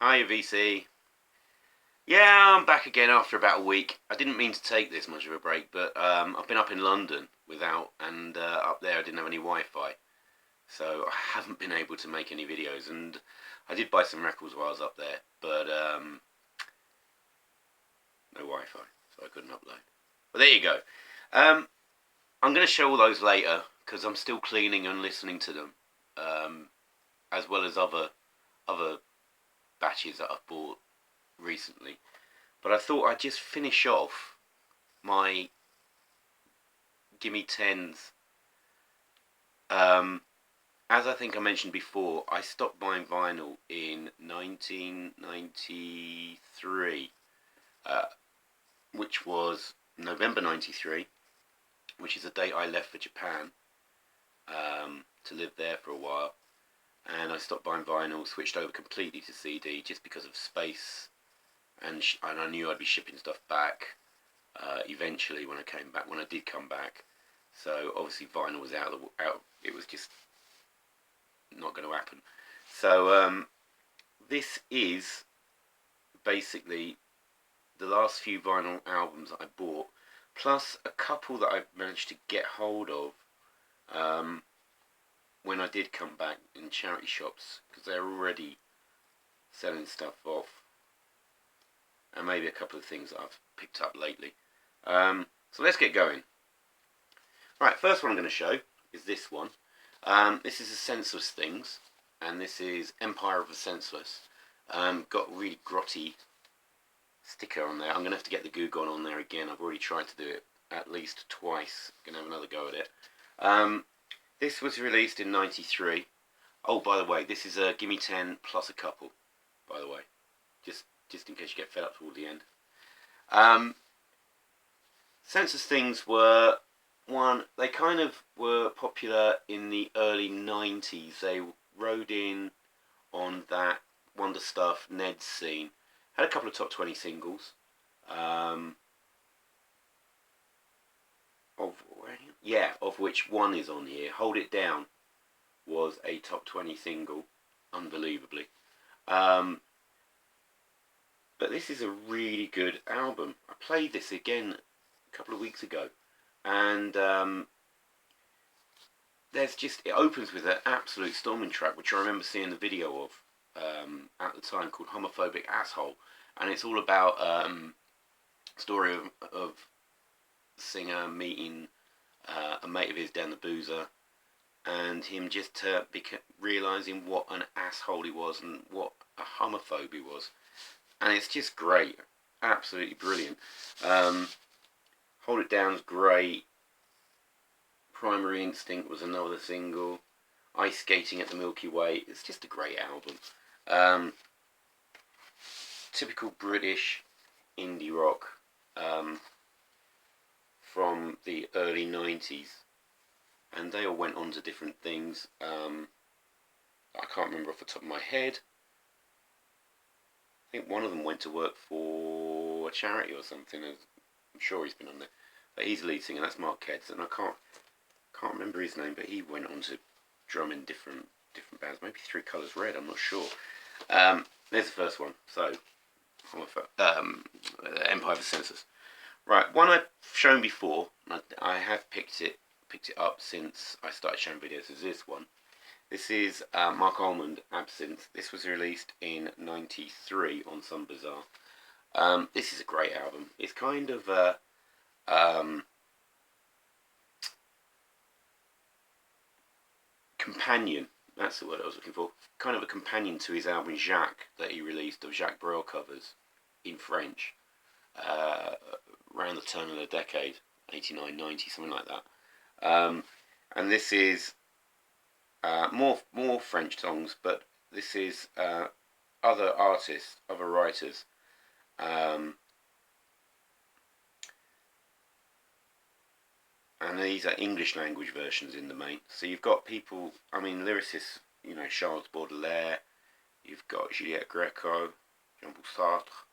Hi VC. Yeah, I'm back again after about a week. I didn't mean to take this much of a break, but I've been up in London without, and up there I didn't have any Wi-Fi, so I haven't been able to make any videos. And I did buy some records while I was up there, but no Wi-Fi, so I couldn't upload. But there you go. Um, I'm going to show all those later because I'm still cleaning and listening to them, um, as well as other batches that I've bought recently. But I thought I'd just finish off my Gimme 10s. Um, as I think I mentioned before, I stopped buying vinyl in 1993, uh, which was November 93, which is the date I left for Japan to live there for a while. And I stopped buying vinyl, switched over completely to CD just because of space, and I knew I'd be shipping stuff back eventually when I did come back. So obviously vinyl was out. It was just not going to happen. So this is basically the last few vinyl albums that I bought, plus a couple that I've managed to get hold of when I did come back in charity shops, because they're already selling stuff off, and maybe a couple of things that I've picked up lately. So let's get going. Right, first one I'm going to show is this one. This is the Senseless Things, and this is Empire of the Senseless. Got a really grotty sticker on there. I'm going to have to get the Goo Gone on there again. I've already tried to do it at least twice. Going to have another go at it. This was released in '93. Oh, by the way, this is a Gimme 10 plus a couple, by the way. Just in case you get fed up toward the end. Senseless Things were they kind of were popular in the early 90s. They rode in on that Wonder Stuff, Ned's scene. Had a couple of top 20 singles. Of which one is on here. Hold It Down was a top 20 single, unbelievably. But this is a really good album. I played this again a couple of weeks ago, and it opens with an absolute storming track, which I remember seeing the video of at the time, called Homophobic Asshole, and it's all about a story of singer meeting a mate of his down the boozer, and him just realising what an asshole he was and what a homophobe he was. And it's just great, absolutely brilliant. Hold It Down's great. Primary Instinct was another single. Ice Skating at the Milky Way. It's just a great album. Typical British indie rock from the early 90s. And they all went on to different things. I can't remember off the top of my head. I think one of them went to work for a charity or something. I'm sure he's been on there. But he's lead singer, that's Mark Almond, and I can't remember his name, but he went on to drum in different bands. Maybe Three Colours Red, I'm not sure. There's the first one. So, Empire of the Senseless. Right, one I've shown before. I have picked it up since I started showing videos. Is this one? This is Marc Almond, Absinthe. This was released in '93 on some bizarre. This is a great album. It's kind of a companion. That's the word I was looking for. Kind of a companion to his album Jacques that he released, of Jacques Brel covers in French around the turn of the decade, 89, 90, something like that. And this is more French songs, but this is other artists, other writers. And these are English language versions in the main. So you've got people, lyricists, Charles Baudelaire, you've got Juliette Greco, Jean-Paul Sartre.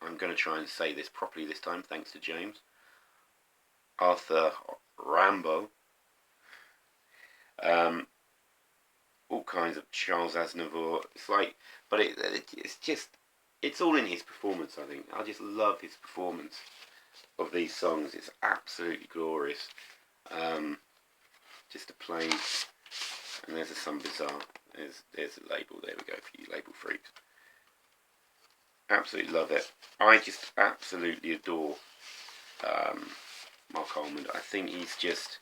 I'm going to try and say this properly this time, thanks to James. Arthur Rimbaud. all kinds of Charles Aznavour. It's like, but it's just, it's all in his performance. I think I just love his performance of these songs. It's absolutely glorious. Just a plain, and there's a Some Bizarre. There's a label. There we go for you label freaks. Absolutely love it. I just absolutely adore Marc Almond. I think he's just,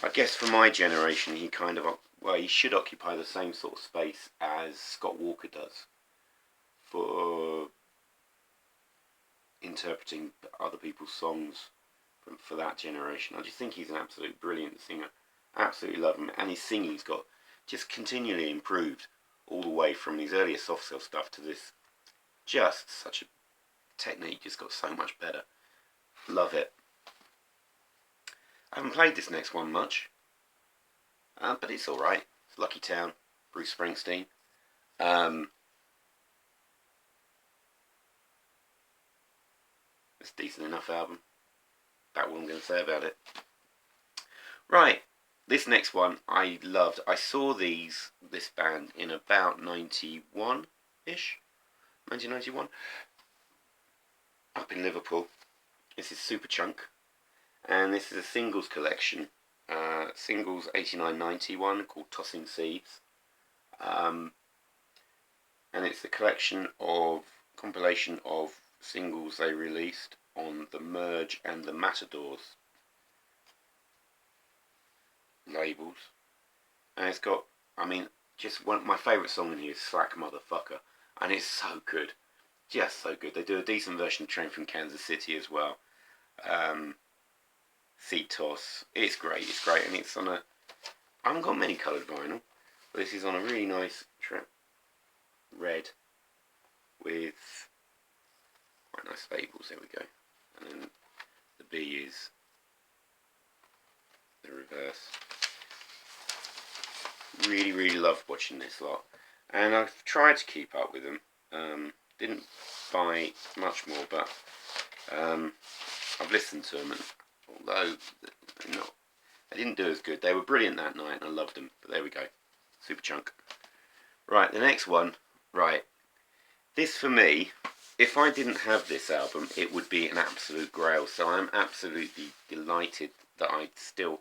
I guess for my generation, he kind of, well, he should occupy the same sort of space as Scott Walker does for interpreting other people's songs for that generation. I just think he's an absolute brilliant singer. Absolutely love him, and his singing's got just continually improved all the way from his earlier soft cell stuff to this. Just such a technique, just got so much better. Love it. I haven't played this next one much, but it's alright. It's Lucky Town, Bruce Springsteen. It's a decent enough album. About what I'm going to say about it. Right, this next one I loved. I saw this band in about 91-ish, 1991, up in Liverpool. This is Superchunk, and this is a singles collection, singles 89-91 called Tossing Seeds, and it's a compilation of singles they released on the Merge and the Matadors labels, and it's got, I mean, just one, my favourite song in here is Slack Motherfucker, and it's so good, just so good. They do a decent version of Train from Kansas City as well. Seed Toss, it's great, and it's on a, I haven't got many coloured vinyl, but this is on a really nice red with quite nice labels. There we go, and then the B is the reverse. Really loved watching this lot, and I've tried to keep up with them. Didn't buy much more, but I've listened to them, and although they didn't do as good, they were brilliant that night, and I loved them. But there we go, Superchunk. Right, the next one. Right, this for me, if I didn't have this album, it would be an absolute grail. So I'm absolutely delighted that I still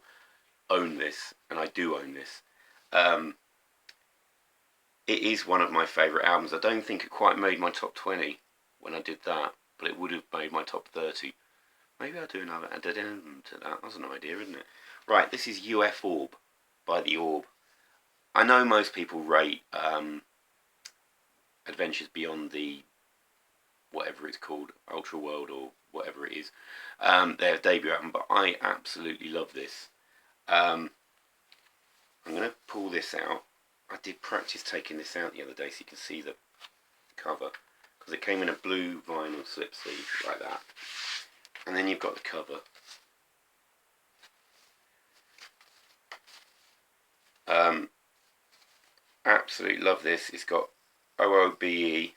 own this, and I do own this. It is one of my favourite albums. I don't think it quite made my top 20 when I did that, but it would have made my top 30. Maybe I'll do another addendum to that. That's an idea, isn't it? Right, this is UF Orb by The Orb. I know most people rate Adventures Beyond the whatever it's called, Ultra World or whatever it is, their debut album, but I absolutely love this. I'm going to pull this out. I did practice taking this out the other day so you can see the cover, because it came in a blue vinyl slip sleeve like that, and then you've got the cover. Absolutely love this. It's got OOBE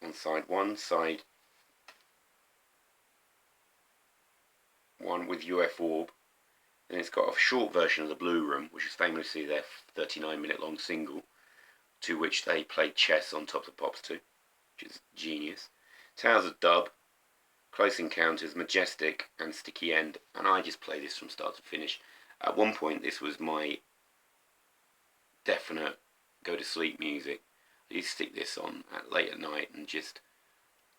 on side one with UF Orb. Then it's got a short version of The Blue Room, which is famously their 39-minute long single, to which they played chess on Top of the Pops to, which is genius. Tales of Dub, Close Encounters, Majestic, and Sticky End, and I just play this from start to finish. At one point, this was my definite go-to-sleep music. I used to stick this on late at night and just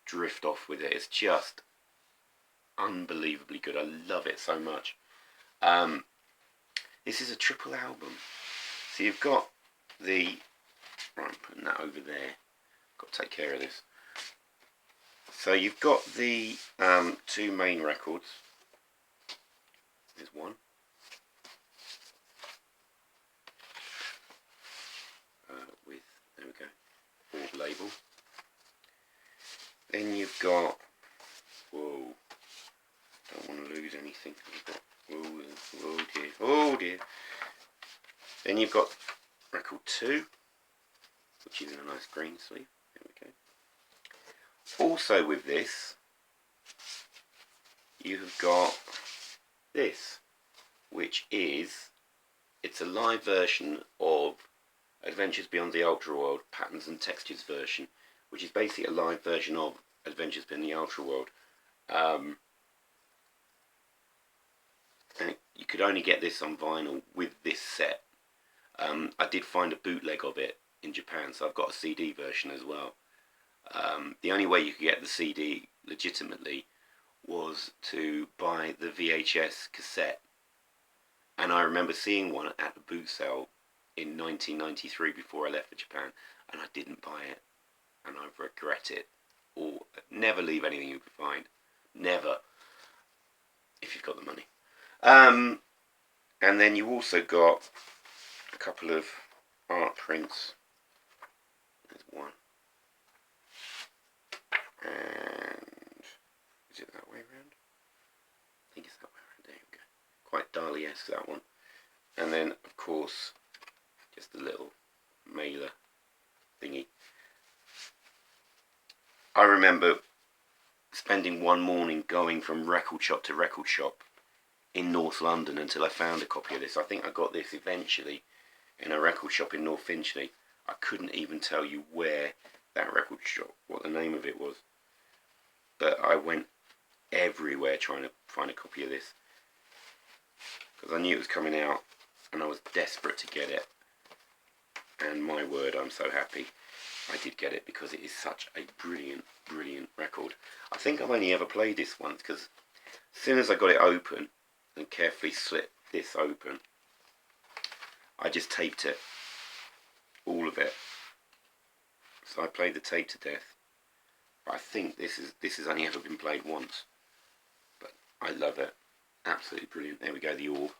drift off with it. It's just unbelievably good. I love it so much. This is a triple album. So you've got the, right, I'm putting that over there. Got to take care of this. So you've got the two main records. There's one. With, there we go, Orb label. Then you've got, whoa, don't want to lose anything. You've got, oh dear, oh dear. Then you've got record 2, which is in a nice green sleeve. There we go. Also with this, you have got this, which is it's a live version of Adventures Beyond the Ultra World, Patterns and Textures version, which is basically a live version of Adventures Beyond the Ultra World. And you could only get this on vinyl with this set. I did find a bootleg of it in Japan, so I've got a CD version as well. The only way you could get the CD legitimately was to buy the VHS cassette. And I remember seeing one at the boot sale in 1993 before I left for Japan, and I didn't buy it, and I regret it. Or never leave anything you can find. Never. If you've got the money. And then you also got a couple of art prints. There's one. And is it that way around? I think it's that way around. There we go. Quite Dali-esque, that one. And then, of course, just a little mailer thingy. I remember spending one morning going from record shop to record shop in North London until I found a copy of this. I think I got this eventually in a record shop in North Finchley. I couldn't even tell you where that record shop, what the name of it was. But I went everywhere trying to find a copy of this, because I knew it was coming out and I was desperate to get it. And my word, I'm so happy I did get it, because it is such a brilliant, brilliant record. I think I've only ever played this once, because as soon as I got it open and carefully slit this open, I just taped it, all of it. So I played the tape to death. But I think this has only ever been played once. But I love it. Absolutely brilliant. There we go, the orb.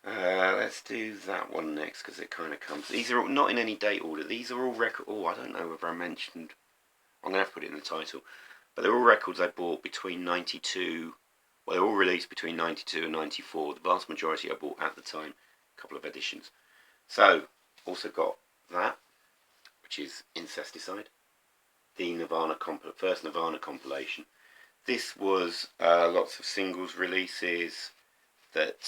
Let's do that one next, because it kind of comes... These are all, not in any date order. These are all record... Oh, I don't know whether I mentioned... I'm going to have to put it in the title. But they're all records I bought between 92... Well, they're all released between 92 and 94. The vast majority I bought at the time. A couple of editions. So, also got that, which is Incesticide. The Nirvana first Nirvana compilation. This was lots of singles releases that...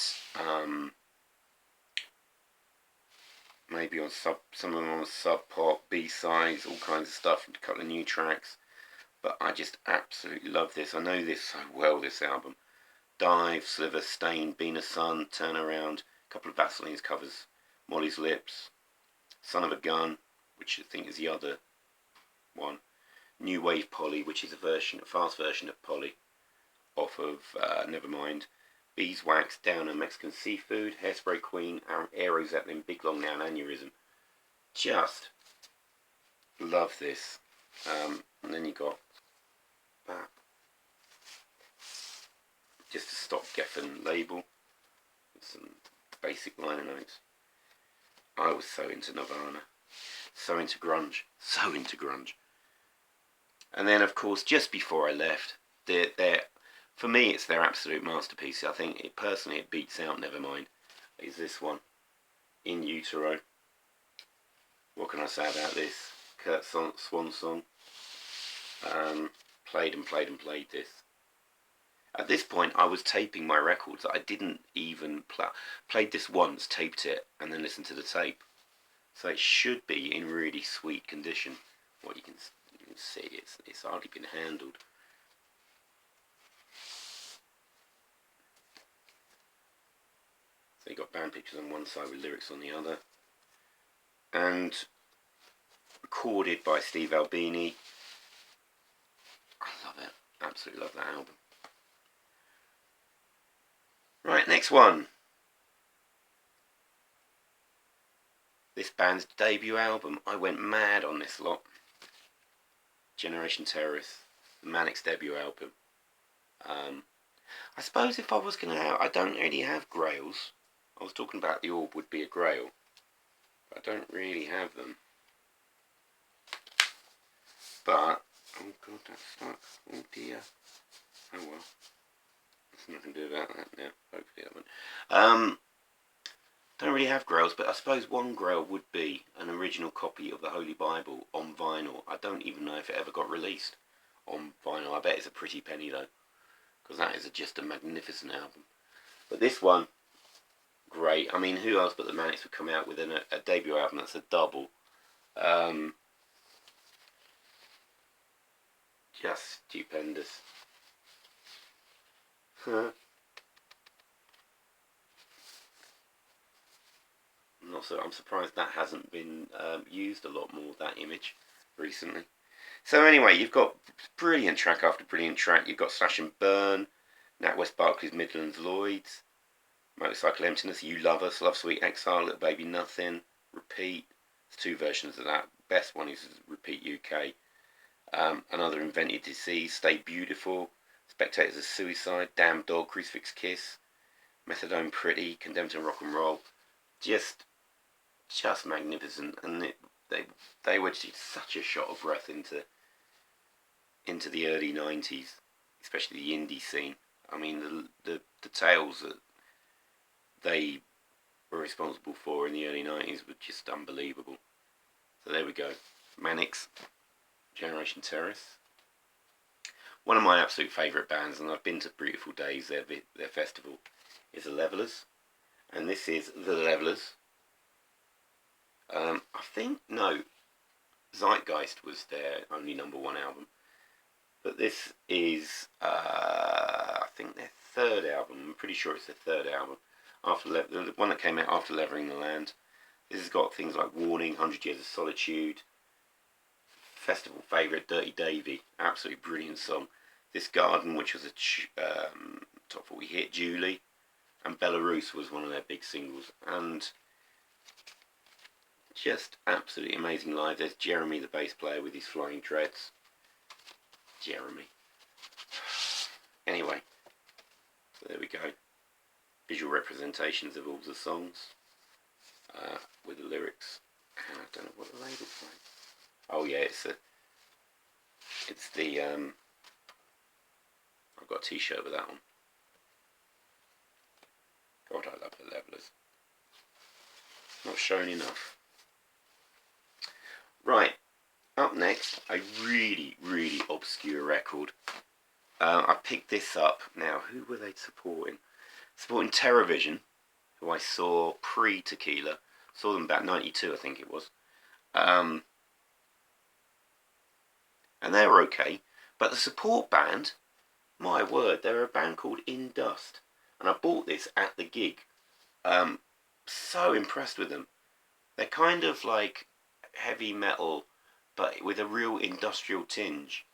maybe on some of them on Sub Pop, B-sides, all kinds of stuff, and a couple of new tracks. But I just absolutely love this. I know this so well, this album. Dive, Sliver, Stain, Been a Sun, Turn Around, a couple of Vaseline's covers, Molly's Lips, Son of a Gun, which I think is the other one. New Wave Polly, which is a fast version of Polly, off of Nevermind. Beeswax, Downer, Mexican Seafood, Hairspray Queen, Aero Zeppelin, Big Long Now, and Aneurysm. Just love this. And then you got that. Just a Stop Geffen label. With some basic liner notes. I was so into Nirvana. So into grunge. So into grunge. And then, of course, just before I left, for me, it's their absolute masterpiece. I think, personally, it beats out Nevermind. Is this one, In Utero. What can I say about this? Kurt Swan Song. Played and played and played this. At this point, I was taping my records. I didn't even played this once, taped it, and then listened to the tape. So it should be in really sweet condition. What you can see, it's hardly been handled. So you got band pictures on one side with lyrics on the other. And recorded by Steve Albini. I love it. Absolutely love that album. Right, next one. This band's debut album. I went mad on this lot. Generation Terrorist. The Manic's debut album. I suppose if I was going to have... I don't really have grails. I was talking about the Orb would be a grail. But I don't really have them. But... Oh god, that's stuck. Oh dear. Oh well. There's nothing to do about that now. Hopefully that won't. Don't really have grails, but I suppose one grail would be an original copy of the Holy Bible on vinyl. I don't even know if it ever got released on vinyl. I bet it's a pretty penny though, because that is just a magnificent album. But this one, great. I mean, who else but the Manics would come out with a debut album that's a double? Um, just stupendous. I'm I'm surprised that hasn't been used a lot more, that image, recently. So anyway, you've got brilliant track after brilliant track. You've got Slash and Burn, Nat West Barclays, Midlands Lloyds, Motorcycle Emptiness, You Love Us, Love Sweet Exile, Little Baby Nothing, Repeat. There's two versions of that. Best one is Repeat UK. Another Invented Disease, Stay Beautiful, Spectators of Suicide, Damn Dog, Crucifix Kiss, Methadone Pretty, Condemned to Rock and Roll. Just magnificent, and they were just such a shot of breath into the early 90s, especially the indie scene. I mean, the tales that they were responsible for in the early 90s were just unbelievable. So there we go. Manics, Generation Terrorists. One of my absolute favourite bands, and I've been to Beautiful Days, their festival, is The Levellers. And this is The Levellers. I think, no, Zeitgeist was their only #1 album. But this is, I think, their third album. I'm pretty sure it's their third album. The one that came out after Levering the Land. This has got things like Warning, 100 Years of Solitude, festival favourite, Dirty Davy. Absolutely brilliant song. This Garden, which was a top 40 hit, Julie. And Belarus was one of their big singles. And just absolutely amazing live. There's Jeremy, the bass player, with his flying dreads. Jeremy. Anyway, so there we go. Visual representations of all the songs with the lyrics. And I don't know what the label's like. Oh yeah, it's the I've got a t-shirt with that on. God, I love The Levellers. Not shown enough. Right, up next, a really, really obscure record. I picked this up. Now, who were they supporting? Supporting TerrorVision, who I saw pre-Tequila. Saw them about 92, I think it was. And they were okay. But the support band, my word, they're a band called In Dust. And I bought this at the gig. So impressed with them. They're kind of like heavy metal, but with a real industrial tinge.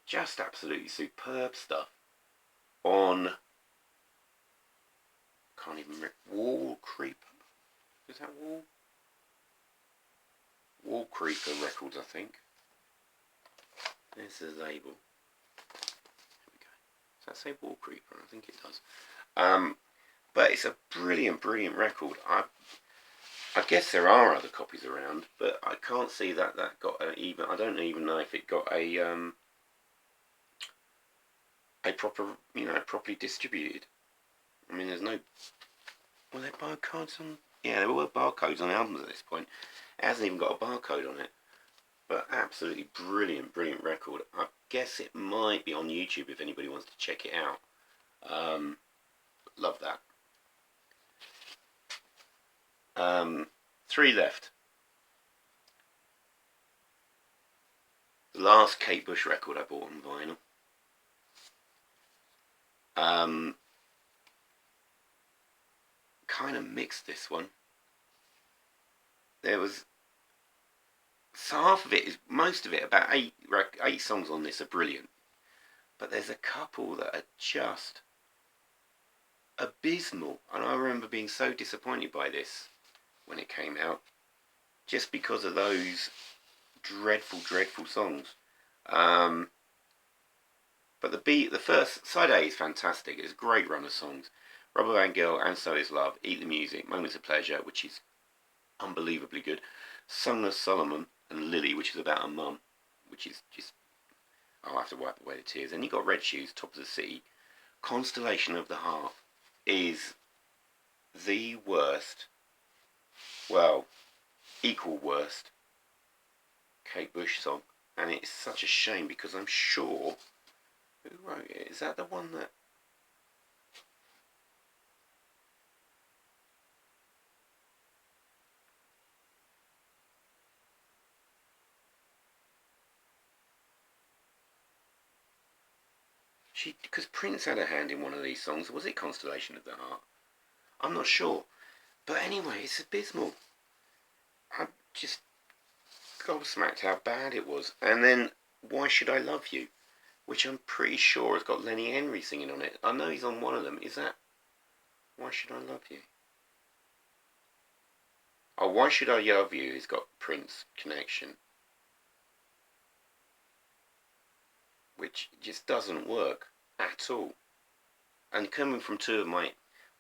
Just absolutely superb stuff. On, can't even remember, Wall Creeper? Is that Wall Creeper Records, I think. There's the label. There we go. Does that say Wall Creeper? I think it does. But it's a brilliant, brilliant record. I guess there are other copies around, but I can't see that got even. I don't even know if it got a proper, properly distributed. I mean, there's no. Were there barcodes on? Yeah, there were barcodes on albums at this point. It hasn't even got a barcode on it. But absolutely brilliant, brilliant record. I guess it might be on YouTube if anybody wants to check it out. Love that. 3 left. The last Kate Bush record I bought on vinyl. Kind of mixed, this one. There was half of it is, most of it, about 8 songs on this are brilliant, but there's a couple that are just abysmal, and I remember being so disappointed by this when it came out, just because of those dreadful, dreadful songs. But the first side A is fantastic. It's a great run of songs. Rubber Band Girl, And So Is Love, Eat the Music, Moments of Pleasure, which is unbelievably good. Sunless Solomon and Lily, which is about a mum, which is just, I'll have to wipe away the tears. And you got Red Shoes, Top of the City. Constellation of the Heart is the worst, well, equal worst Kate Bush song, and it's such a shame because I'm sure, who wrote it? Is that the one that, Because Prince had a hand in one of these songs. Was it Constellation of the Heart? I'm not sure. But anyway, it's abysmal. I'm just gobsmacked how bad it was. And then Why Should I Love You, which I'm pretty sure has got Lenny Henry singing on it. I know he's on one of them. Is that Why Should I Love You? Oh, Why Should I Love You has got Prince connection, which just doesn't work at all. And coming from two of my,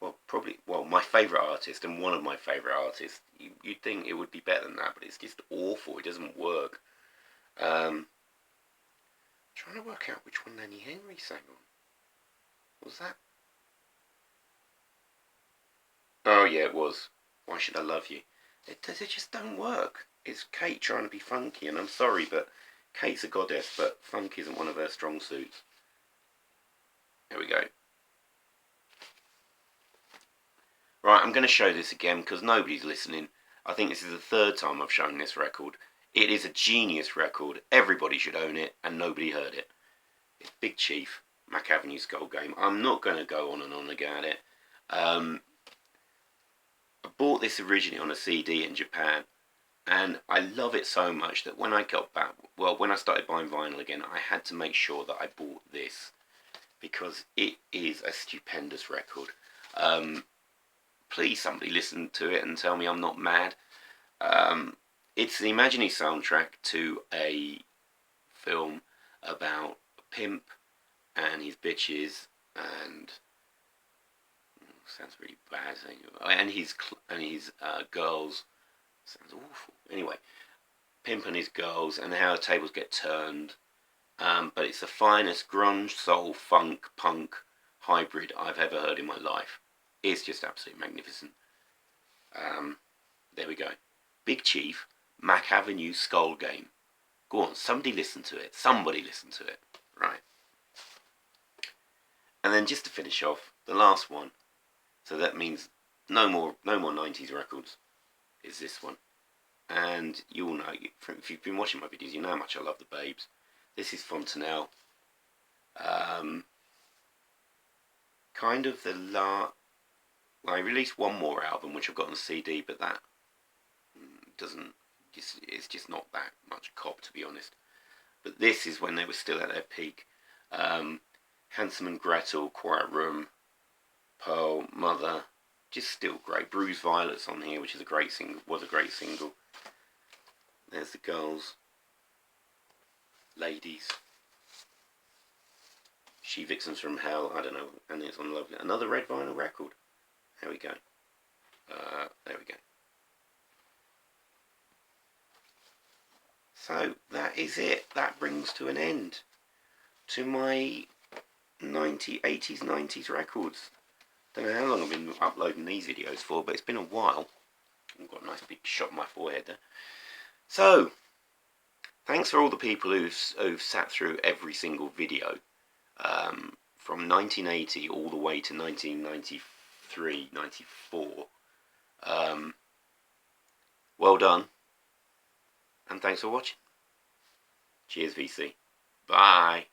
my favourite artist and one of my favourite artists, you'd think it would be better than that, but it's just awful. It doesn't work. Trying to work out which one Lenny Henry sang on. What was that? Oh yeah, it was Why Should I Love You. It just don't work. It's Kate trying to be funky, and I'm sorry, but Kate's a goddess, but funk isn't one of her strong suits. There we go. Right, I'm going to show this again because nobody's listening. I think this is the third time I've shown this record. It is a genius record. Everybody should own it, and nobody heard it. It's Big Chief, Mac Avenue Skull Game. I'm not going to go on and on about it. I bought this originally on a CD in Japan, and I love it so much that when I got back, when I started buying vinyl again, I had to make sure that I bought this because it is a stupendous record. Please, somebody listen to it and tell me I'm not mad. It's the imaginary soundtrack to a film about a pimp and his bitches and sounds really bad saying it. And his girls. Sounds awful. Anyway, pimp and his girls and how the tables get turned. But it's the finest grunge, soul, funk, punk hybrid I've ever heard in my life. It's just absolutely magnificent. There we go. Big Chief, Mac Avenue Skull Game. Go on, somebody listen to it. Somebody listen to it. Right. And then just to finish off, the last one. So that means no more 90s records. Is this one. And you all know, if you've been watching my videos, you know how much I love the Babes. This is Fontanelle. Kind of the I released one more album which I've got on CD, but that it's just not that much cop, to be honest. But this is when they were still at their peak. Handsome and Gretel, Quiet Room, Pearl, Mother, just still great. Bruised Violets on here, which is a great single. There's the girls, Ladies, She Vixens from Hell, I don't know, and it's on Lovely. Another red vinyl record. There we go. There we go. So that is it. That brings to an end to my 80s, 90s records. Don't know how long I've been uploading these videos for, but it's been a while. I've got a nice big shot on my forehead there. So, thanks for all the people who've sat through every single video. From 1980 all the way to 1993, 94. Well done. And thanks for watching. Cheers, VC. Bye.